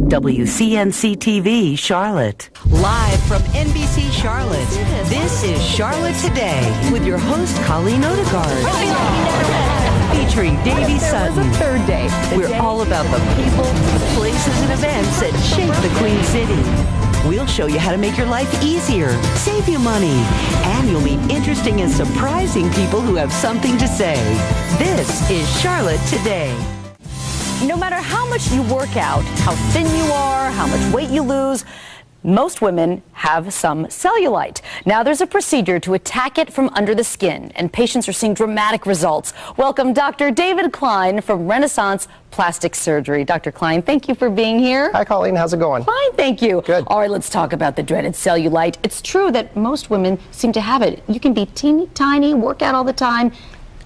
WCNC TV, Charlotte. Live from NBC Charlotte, this is Charlotte Today with your host, Colleen Odegaard. Featuring Davey Sutton. Third day. We're all about the people, places, and events that shape the Queen City. We'll show you how to make your life easier, save you money, and you'll meet interesting and surprising people who have something to say. This is Charlotte Today. No matter how much you work out, how thin you are, how much weight you lose, most women have some cellulite. Now there's a procedure to attack it from under the skin, and patients are seeing dramatic results. Welcome Dr. David Klein from Renaissance Plastic Surgery. Dr. Klein, thank you for being here. Hi Colleen, how's it going? Fine, thank you. Good. All right, let's talk about the dreaded cellulite. It's true that most women seem to have it. You can be teeny tiny, work out all the time,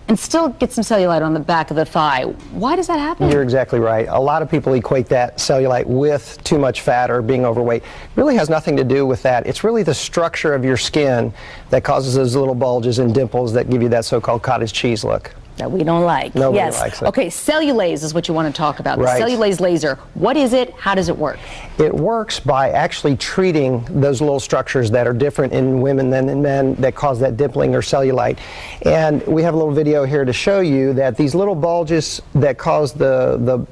and still get some cellulite on the back of the thigh. Why does that happen? You're exactly right. A lot of people equate that cellulite with too much fat or being overweight. It really has nothing to do with that. It's really the structure of your skin that causes those little bulges and dimples that give you that so-called cottage cheese look. That we don't like. Nobody likes it. Okay, Cellulaze is what you want to talk about. Right. The Cellulaze laser. What is it? How does it work? It works by actually treating those little structures that are different in women than in men that cause that dimpling or cellulite. And we have a little video here to show you that these little bulges that cause the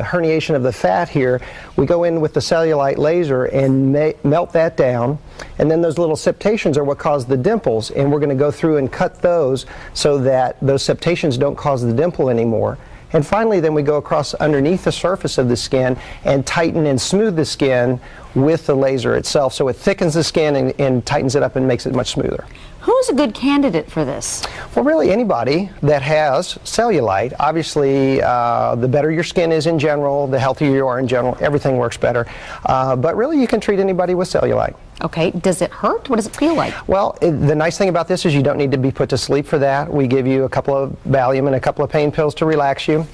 herniation of the fat here, we go in with the cellulite laser and melt that down. And then those little septations are what cause the dimples, and we're going to go through and cut those so that those septations don't cause the dimple anymore. And finally, then we go across underneath the surface of the skin and tighten and smooth the skin with the laser itself, so it thickens the skin and tightens it up and makes it much smoother. Who's a good candidate for this? Well, really anybody that has cellulite. Obviously, the better your skin is in general, the healthier you are in general, everything works better. But really, you can treat anybody with cellulite. Okay, does it hurt? What does it feel like? Well, the nice thing about this is you don't need to be put to sleep for that. We give you a couple of Valium and a couple of pain pills to relax you.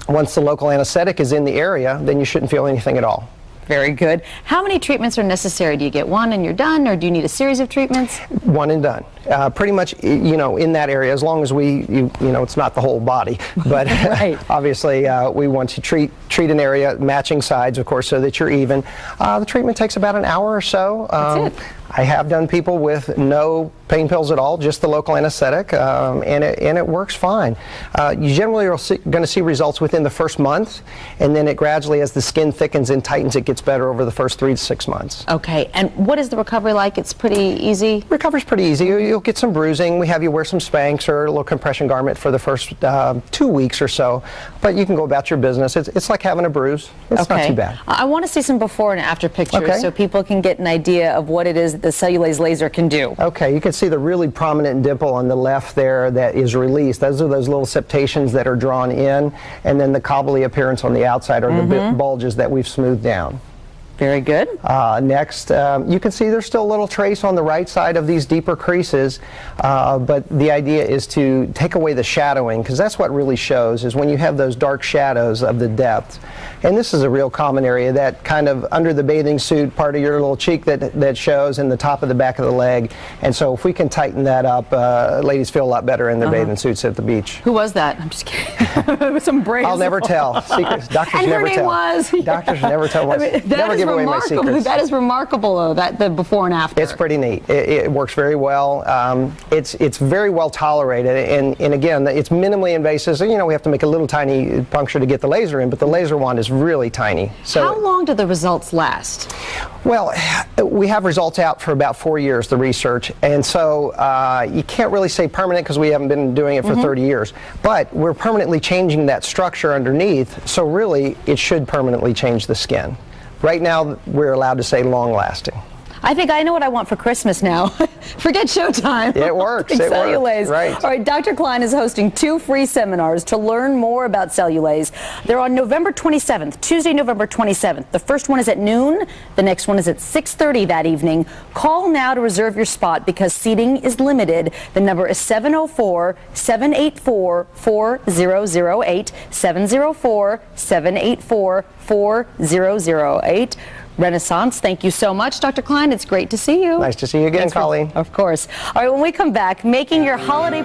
Once the local anesthetic is in the area, then you shouldn't feel anything at all. Very good. How many treatments are necessary? Do you get one and you're done, or do you need a series of treatments? One and done. Pretty much, you know, in that area, as long as you know, it's not the whole body. But right. Obviously, we want to treat an area, matching sides, of course, so that you're even. The treatment takes about an hour or so. That's it. I have done people with no pain pills at all, just the local anesthetic, and it works fine. You generally are going to see results within the first month, and then it gradually, as the skin thickens and tightens, it gets better over the first 3 to 6 months. Okay, and what is the recovery like? It's pretty easy? Recovery's pretty easy. You'll get some bruising. We have you wear some Spanx or a little compression garment for the first 2 weeks or so, but you can go about your business. It's like having a bruise. It's not too bad. I want to see some before and after pictures so people can get an idea of what it is that the Cellulaze laser can do. Okay, you can see the really prominent dimple on the left there that is released. Those are those little septations that are drawn in, and then the cobbly appearance on the outside are the bulges that we've smoothed down. Very good. Next, you can see there's still a little trace on the right side of these deeper creases, but the idea is to take away the shadowing, because that's what really shows, is when you have those dark shadows of the depth. And this is a real common area, that kind of under the bathing suit part of your little cheek that shows, and the top of the back of the leg. And so if we can tighten that up, ladies feel a lot better in their bathing suits at the beach. Who was that? I'm just kidding. With some braids. I'll never tell. Secrets. Doctors and never her name tell. was. Doctors never tell. I mean, never give away my secrets. That is remarkable, though, the before and after. It's pretty neat. It works very well. It's very well tolerated, and again, it's minimally invasive. So, you know, we have to make a little tiny puncture to get the laser in, but the laser wand is really tiny. So how long do the results last? Well, we have results out for about 4 years, the research, and so you can't really say permanent because we haven't been doing it for 30 years, but we're permanently changing that structure underneath, so really it should permanently change the skin. Right now, we're allowed to say long-lasting. I think I know what I want for Christmas now. Forget Showtime. It works. It Cellulaze. Works. Right. All right, Dr. Klein is hosting 2 free seminars to learn more about Cellulaze. They're on November 27th, Tuesday, November 27th. The first one is at noon. The next one is at 6:30 that evening. Call now to reserve your spot because seating is limited. The number is 704-784-4008, 704-784-4008. Renaissance, thank you so much, Dr. Klein. It's great to see you. Nice to see you again, Colleen. Of course. All right, when we come back, making your holiday